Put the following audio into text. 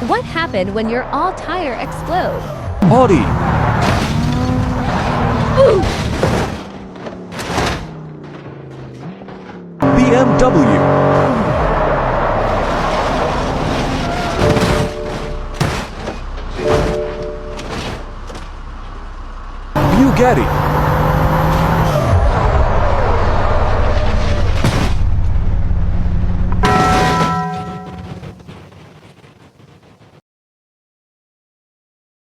What happened when your all-tire explode? Audi, BMW, Bugatti,